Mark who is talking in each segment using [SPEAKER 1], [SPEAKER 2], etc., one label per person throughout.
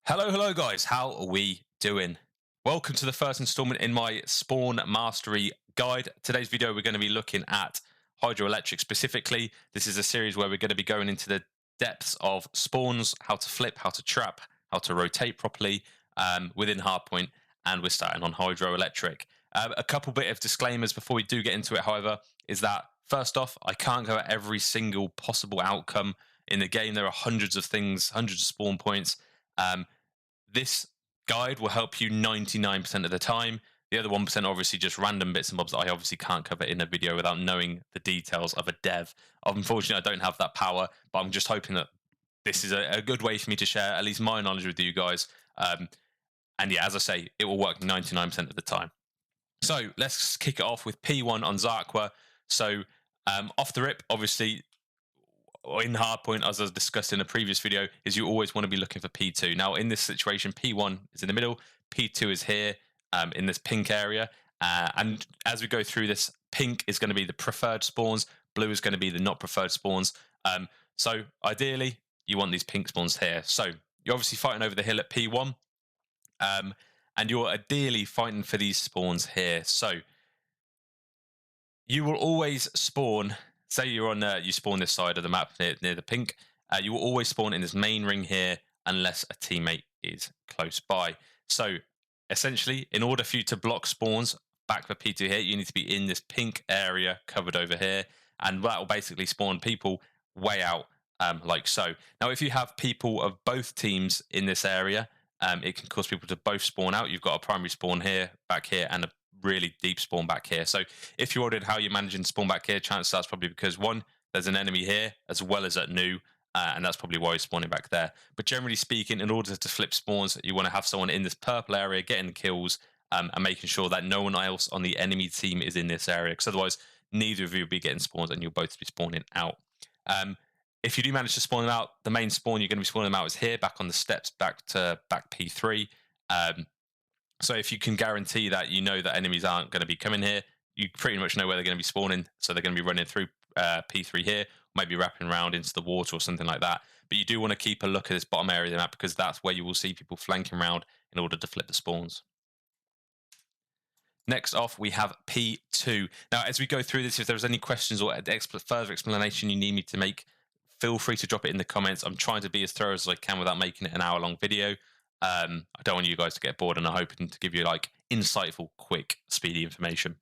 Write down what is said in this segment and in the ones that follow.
[SPEAKER 1] Hello guys, how are we doing? Welcome to the first installment in my Spawn Mastery Guide. Today's video we're going to be looking at Hydroelectric specifically. This is a series where we're going to be going into the depths of spawns, how to flip, how to trap, how to rotate properly within Hardpoint, and we're starting on Hydroelectric. A couple bit of disclaimers before we do get into it, however, is that first off, I can't go at every single possible outcome in the game. There are hundreds of things, hundreds of spawn points. This guide will help you 99% of the time. The other 1% are obviously just random bits and bobs that I obviously can't cover in a video without knowing the details of a dev. Unfortunately, I don't have that power, but I'm just hoping that this is a good way for me to share at least my knowledge with you guys. And yeah, as I say, it will work 99% of the time. So let's kick it off with P1 on Zarqwa. So off the rip, obviously, in Hardpoint, as I discussed in a previous video, is you always want to be looking for P2. Now, in this situation, P1 is in the middle, P2 is here in this pink area. And as we go through this, pink is going to be the preferred spawns, blue is going to be the not preferred spawns. So ideally, you want these pink spawns here. So you're obviously fighting over the hill at P1, and you're ideally fighting for these spawns here. So you will always spawn. Say you're on you spawn this side of the map near the pink. You will always spawn in this main ring here unless a teammate is close by. So essentially, in order for you to block spawns back for P2 here, you need to be in this pink area covered over here, and that will basically spawn people way out like so. Now, if you have people of both teams in this area, it can cause people to both spawn out. You've got a primary spawn here, back here, and a really deep spawn back here. So if you're wondering how you're managing to spawn back here, chances are it's probably because one, there's an enemy here as well as at new, and that's probably why you're spawning back there. But generally speaking, in order to flip spawns, you want to have someone in this purple area getting the kills and making sure that no one else on the enemy team is in this area, because otherwise neither of you will be getting spawns and you'll both be spawning out. If you do manage to spawn them out, the main spawn you're going to be spawning them out is here, back on the steps, back P3. So if you can guarantee that you know that enemies aren't going to be coming here, you pretty much know where they're going to be spawning. So they're going to be running through P3 here, maybe wrapping around into the water or something like that. But you do want to keep a look at this bottom area of the map, because that's where you will see people flanking around in order to flip the spawns. Next off, we have P2. Now, as we go through this, if there's any questions or further explanation you need me to make, feel free to drop it in the comments. I'm trying to be as thorough as I can without making it an hour-long video. I don't want you guys to get bored, and I'm hoping to give you like insightful, quick, speedy information.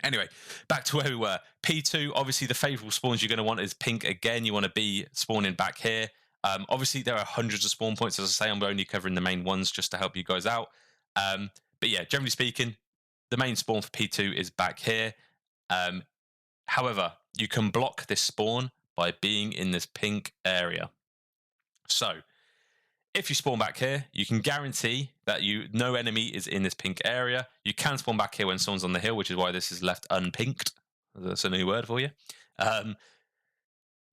[SPEAKER 1] Anyway, back to where we were. P2, obviously the favorable spawns you're going to want is pink again. You want to be spawning back here. Obviously, there are hundreds of spawn points. As I say, I'm only covering the main ones just to help you guys out. But yeah, generally speaking, the main spawn for P2 is back here. However, you can block this spawn by being in this pink area. So if you spawn back here, you can guarantee that no enemy is in this pink area. You can spawn back here when someone's on the hill, which is why this is left unpinked. That's a new word for you. But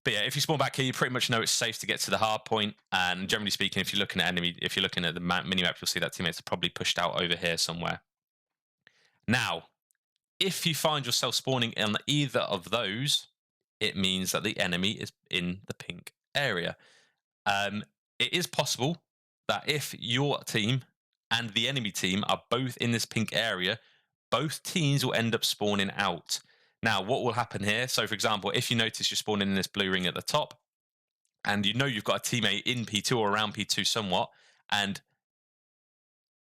[SPEAKER 1] yeah, if you spawn back here, you pretty much know it's safe to get to the hard point. And generally speaking, if you're looking at the mini map, you'll see that teammates are probably pushed out over here somewhere. Now, if you find yourself spawning in either of those, it means that the enemy is in the pink area. It is possible that if your team and the enemy team are both in this pink area, both teams will end up spawning out. Now, what will happen here? So, for example, if you notice you're spawning in this blue ring at the top, and you know you've got a teammate in P2 or around P2 somewhat, and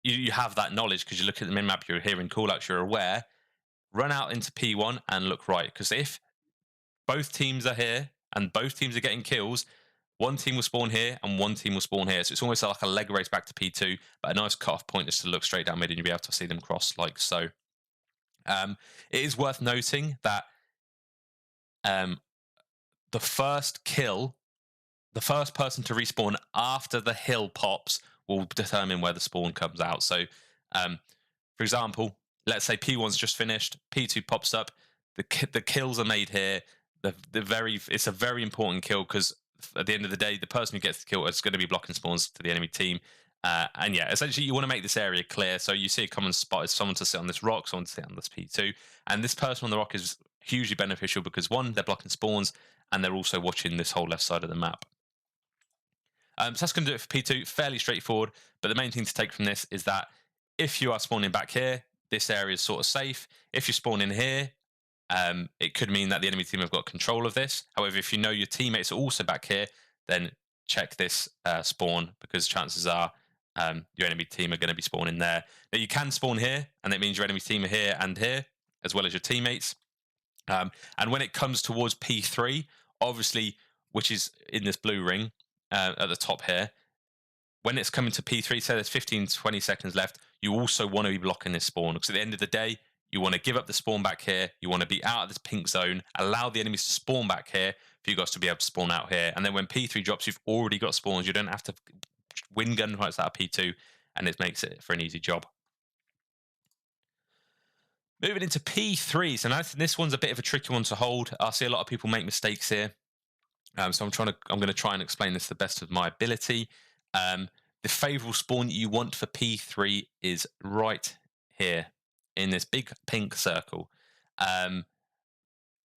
[SPEAKER 1] you have that knowledge because you look at the min-map, you're hearing callouts, you're aware, run out into P1 and look right. Because if both teams are here and both teams are getting kills, one team will spawn here and one team will spawn here. So it's almost like a leg race back to P2, but a nice cut-off point is to look straight down mid and you'll be able to see them cross like so. It is worth noting that the first person to respawn after the hill pops will determine where the spawn comes out. So, for example, let's say P1's just finished, P2 pops up, the kills are made here. It's a very important kill because at the end of the day, the person who gets the kill is going to be blocking spawns to the enemy team. And yeah, essentially you want to make this area clear. So you see a common spot is someone to sit on this rock, someone to sit on this P2. And this person on the rock is hugely beneficial because one, they're blocking spawns and they're also watching this whole left side of the map. So that's going to do it for P2. Fairly straightforward. But the main thing to take from this is that if you are spawning back here, this area is sort of safe. If you're spawning here, it could mean that the enemy team have got control of this. However, if you know your teammates are also back here, then check this spawn, because chances are your enemy team are going to be spawning there. Now, you can spawn here, and that means your enemy team are here and here, as well as your teammates. And when it comes towards P3, obviously, which is in this blue ring at the top here, when it's coming to P3, say there's 15, 20 seconds left, you also want to be blocking this spawn, because at the end of the day, you want to give up the spawn back here. You want to be out of this pink zone, allow the enemies to spawn back here for you guys to be able to spawn out here. And then when P3 drops, you've already got spawns. You don't have to win gunfights out of P2, and it makes it for an easy job. Moving into P3. So now this one's a bit of a tricky one to hold. I see a lot of people make mistakes here. So I'm going to try and explain this to the best of my ability. The favorable spawn you want for P3 is right here in this big pink circle.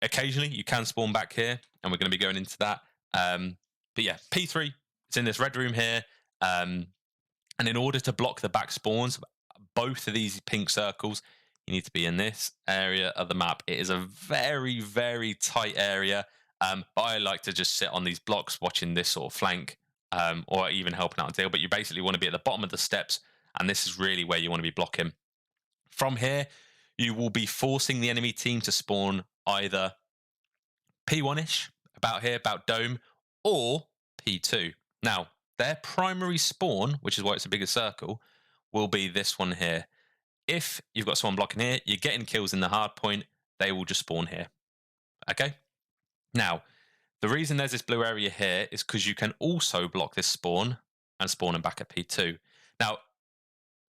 [SPEAKER 1] Occasionally you can spawn back here, and we're going to be going into that. But yeah, P3 is in this red room here. And in order to block the back spawns, both of these pink circles, you need to be in this area of the map. It is a very, very tight area. But I like to just sit on these blocks watching this sort of flank, or even helping out a deal. But you basically want to be at the bottom of the steps, and this is really where you want to be blocking. From here, you will be forcing the enemy team to spawn either P1-ish, about here, about dome, or P2. Now, their primary spawn, which is why it's a bigger circle, will be this one here. If you've got someone blocking here, you're getting kills in the hard point, they will just spawn here. Okay? Now, the reason there's this blue area here is because you can also block this spawn and spawn them back at P2. Now,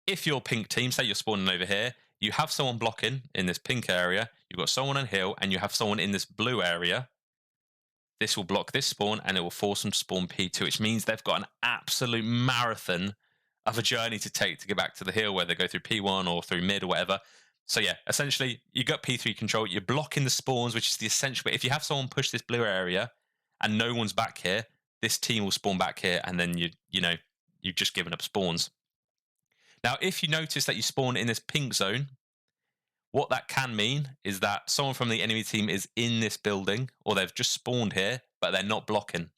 [SPEAKER 1] if your pink team, say you're spawning over here, you have someone blocking in this pink area, you've got someone on hill, and you have someone in this blue area, this will block this spawn, and it will force them to spawn P2, which means they've got an absolute marathon of a journey to take to get back to the hill, where they go through P1 or through mid or whatever. So yeah, essentially, you got P3 control, you're blocking the spawns, which is the essential bit. If you have someone push this blue area and no one's back here, this team will spawn back here, and then you've just given up spawns. Now, if you notice that you spawn in this pink zone, what that can mean is that someone from the enemy team is in this building, or they've just spawned here, but they're not blocking.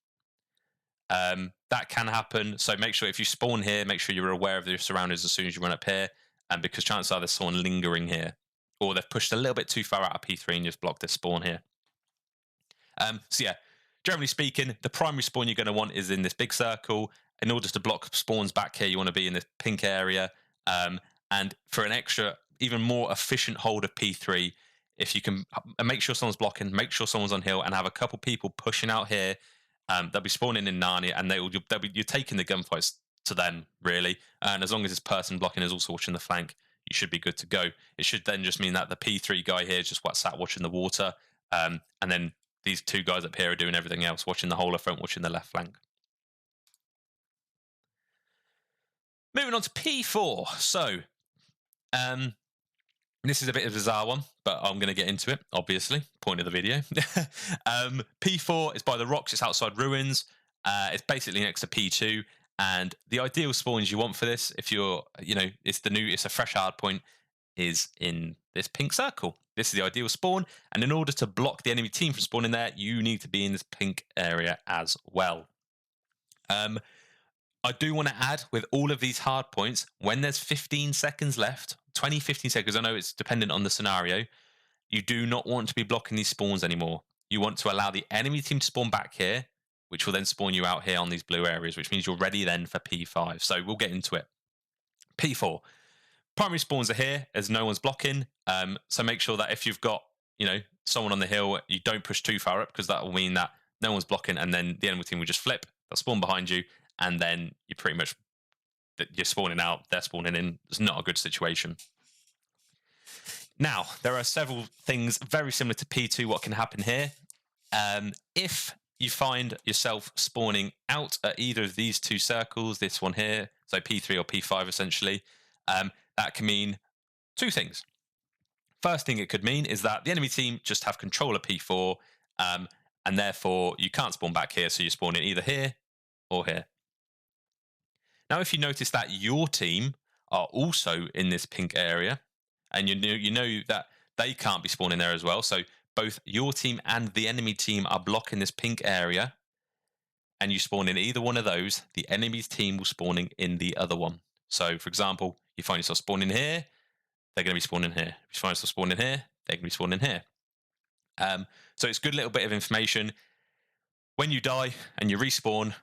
[SPEAKER 1] That can happen. So make sure if you spawn here, make sure you're aware of your surroundings as soon as you run up here, and because chances are there's someone lingering here, or they've pushed a little bit too far out of P3 and just blocked this spawn here. So yeah, generally speaking, the primary spawn you're going to want is in this big circle. In order to block spawns back here, you want to be in this pink area. And for an extra, even more efficient hold of P3, if you can make sure someone's blocking, make sure someone's on hill, and have a couple people pushing out here, they'll be spawning in Narnia, and you're taking the gunfights to them, really. And as long as this person blocking is also watching the flank, you should be good to go. It should then just mean that the P3 guy here is just sat watching the water, and then these two guys up here are doing everything else, watching the whole of front, watching the left flank. Moving on to P4. So, this is a bit of a bizarre one, but I'm going to get into it, obviously. Point of the video. P4 is by the rocks. It's outside ruins. It's basically next to P2. And the ideal spawns you want for this, if you're, it's a fresh hard point, is in this pink circle. This is the ideal spawn. And in order to block the enemy team from spawning there, you need to be in this pink area as well. I do want to add, with all of these hard points, when there's 15 seconds left, 20, 15 seconds, I know it's dependent on the scenario, you do not want to be blocking these spawns anymore. You want to allow the enemy team to spawn back here, which will then spawn you out here on these blue areas, which means you're ready then for P5. So we'll get into it. P4. Primary spawns are here, as no one's blocking. So make sure that if you've got, someone on the hill, you don't push too far up, because that will mean that no one's blocking, and then the enemy team will just flip. They'll spawn behind you, and then you're pretty much, you're spawning out, they're spawning in. It's not a good situation. Now, there are several things very similar to P2 what can happen here. If you find yourself spawning out at either of these two circles, this one here, so P3 or P5 essentially, that can mean two things. First thing it could mean is that the enemy team just have control of P4, and therefore you can't spawn back here, so you're spawning either here or here. Now, if you notice that your team are also in this pink area, and you know that they can't be spawning there as well, so both your team and the enemy team are blocking this pink area, and you spawn in either one of those, the enemy's team will spawning in the other one. So, for example, you find yourself spawning here, they're going to be spawning here. If you find yourself spawning here, they're going to be spawning here. So it's a good little bit of information. When you die and you respawn,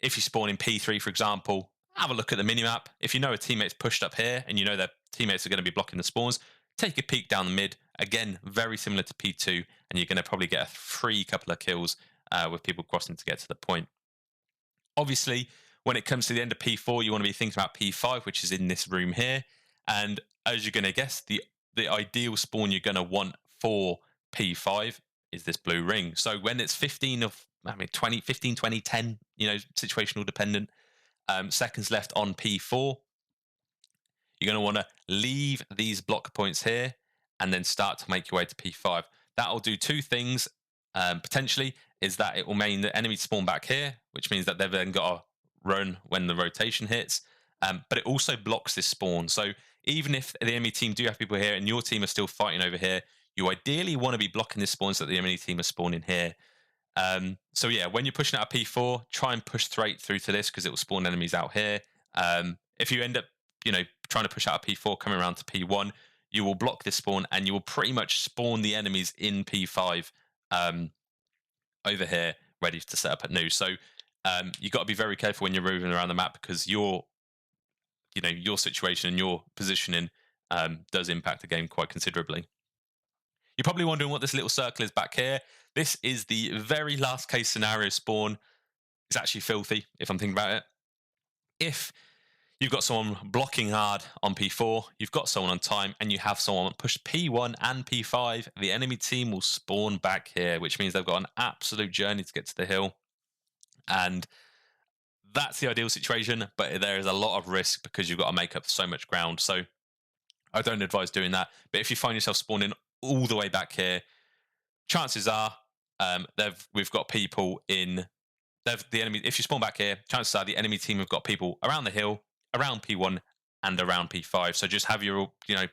[SPEAKER 1] if you spawn in P3, for example, have a look at the minimap. If you know a teammate's pushed up here and you know their teammates are going to be blocking the spawns, take a peek down the mid. Again, very similar to P2, and you're going to probably get a free couple of kills with people crossing to get to the point. Obviously, when it comes to the end of P4, you want to be thinking about P5, which is in this room here. And as you're going to guess, the ideal spawn you're going to want for P5 is this blue ring. So when it's 15, 20, 10, situational dependent, seconds left on P4, you're going to want to leave these block points here and then start to make your way to P5. That'll do two things, potentially, is that it will mean the enemy spawn back here, which means that they've then got to run when the rotation hits. But it also blocks this spawn. So even if the enemy team do have people here and your team are still fighting over here, you ideally want to be blocking this spawn so that the enemy team are spawning here. So yeah, when you're pushing out a P4, try and push straight through to this because it will spawn enemies out here. If you end up, trying to push out a P4 coming around to P1, you will block this spawn and you will pretty much spawn the enemies in P5 over here, ready to set up at new. So you've got to be very careful when you're moving around the map because your situation and your positioning does impact the game quite considerably. You're probably wondering what this little circle is back here. This is the very last case scenario spawn. It's actually filthy, if I'm thinking about it. If you've got someone blocking hard on P4, you've got someone on time, and you have someone push P1 and P5, the enemy team will spawn back here, which means they've got an absolute journey to get to the hill. And that's the ideal situation, but there is a lot of risk because you've got to make up so much ground. So I don't advise doing that. But if you find yourself spawning all the way back here, chances are we've got people in the enemy. If you spawn back here, chances are the enemy team have got people around the hill, around P1, and around P5. So just have your,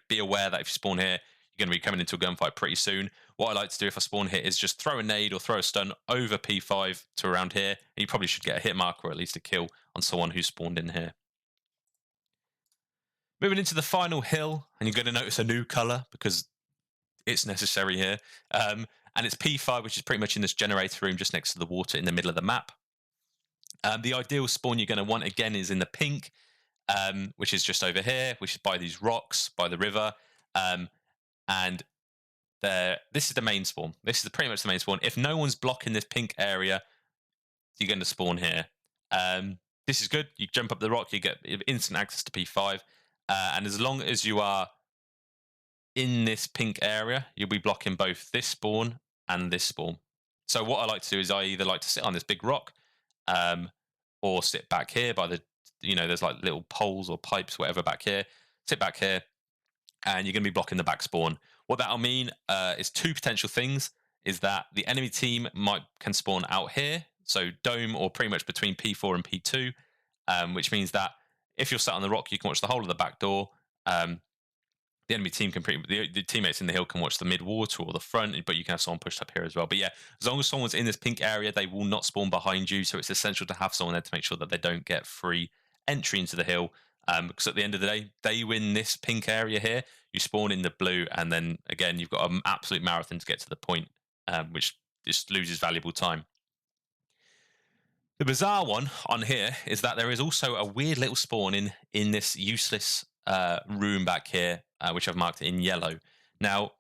[SPEAKER 1] be aware that if you spawn here, you're going to be coming into a gunfight pretty soon. What I like to do if I spawn here is just throw a nade or throw a stun over P5 to around here, and you probably should get a hit mark or at least a kill on someone who spawned in here. Moving into the final hill, and you're going to notice a new color because it's necessary here. And it's P5, which is pretty much in this generator room just next to the water in the middle of the map. The ideal spawn you're going to want, again, is in the pink, which is just over here, which is by these rocks, by the river. And this is the main spawn. This is pretty much the main spawn. If no one's blocking this pink area, you're going to spawn here. This is good. You jump up the rock, you get instant access to P5. And as long as you are in this pink area, you'll be blocking both this spawn and this spawn. So what I like to do is I either like to sit on this big rock or sit back here by the, there's like little poles or pipes, whatever back here. Sit back here and you're going to be blocking the back spawn. What that'll mean is two potential things, is that the enemy team can spawn out here, so dome or pretty much between P4 and P2, which means that if you're sat on the rock, you can watch the whole of the back door. The enemy team can the teammates in the hill can watch the mid water or the front, but you can have someone pushed up here as well. But yeah, as long as someone's in this pink area, they will not spawn behind you. So it's essential to have someone there to make sure that they don't get free entry into the hill. Because at the end of the day, they win this pink area here. You spawn in the blue, and then again, you've got an absolute marathon to get to the point, which just loses valuable time. The bizarre one on here is that there is also a weird little spawn in this useless room back here, which I've marked in yellow. Now,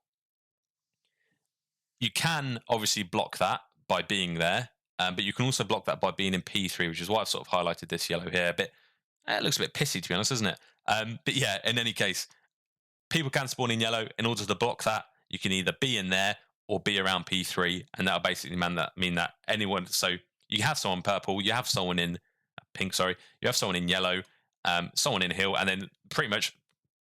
[SPEAKER 1] you can obviously block that by being there, but you can also block that by being in P3, which is why I've sort of highlighted this yellow here. But it looks a bit pissy, to be honest, doesn't it? But yeah, in any case, people can spawn in yellow. In order to block that, you can either be in there or be around P3, and that'll basically mean that anyone. So you have someone purple, you have someone in pink, sorry, you have someone in yellow, someone in hill, and then pretty much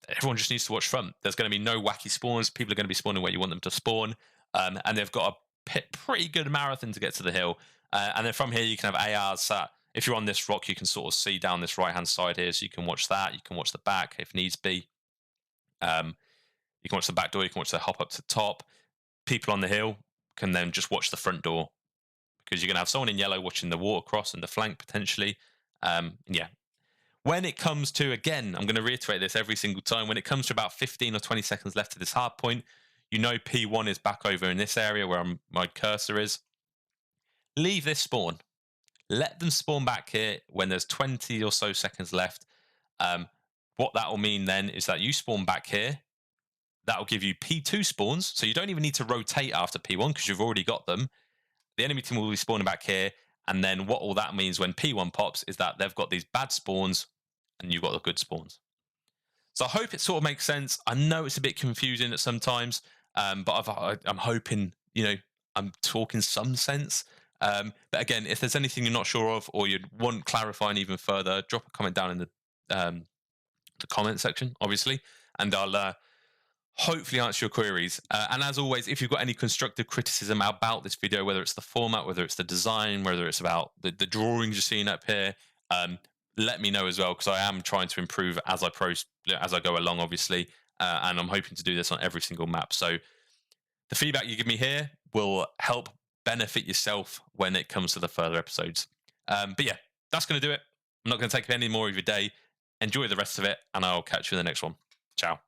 [SPEAKER 1] everyone just needs to watch front. There's going to be no wacky spawns. People are going to be spawning where you want them to spawn, and they've got a pretty good marathon to get to the hill. And then from here, you can have ARs sat. If you're on this rock, you can sort of see down this right-hand side here, so you can watch that. You can watch the back if needs be. You can watch the back door. You can watch the hop up to the top. People on the hill can then just watch the front door, because you're going to have someone in yellow watching the water cross and the flank potentially. Yeah. When it comes to, again, I'm going to reiterate this every single time, when it comes to about 15 or 20 seconds left to this hard point, you know P1 is back over in this area where my cursor is. Leave this spawn. Let them spawn back here when there's 20 or so seconds left. What that will mean then is that you spawn back here. That will give you P2 spawns, so you don't even need to rotate after P1 because you've already got them. The enemy team will be spawning back here, and then what all that means when P1 pops is that they've got these bad spawns and you've got the good spawns. So I hope it sort of makes sense. I know it's a bit confusing at sometimes, but I'm hoping, I'm talking some sense. But again, if there's anything you're not sure of or you'd want clarifying even further, drop a comment down in the comment section, obviously, and I'll hopefully answer your queries. And as always, if you've got any constructive criticism about this video, whether it's the format, whether it's the design, whether it's about the drawings you're seeing up here, let me know as well, because I am trying to improve as I go along, obviously, and I'm hoping to do this on every single map. So the feedback you give me here will help benefit yourself when it comes to the further episodes. But yeah, that's going to do it. I'm not going to take up any more of your day. Enjoy the rest of it, and I'll catch you in the next one. Ciao.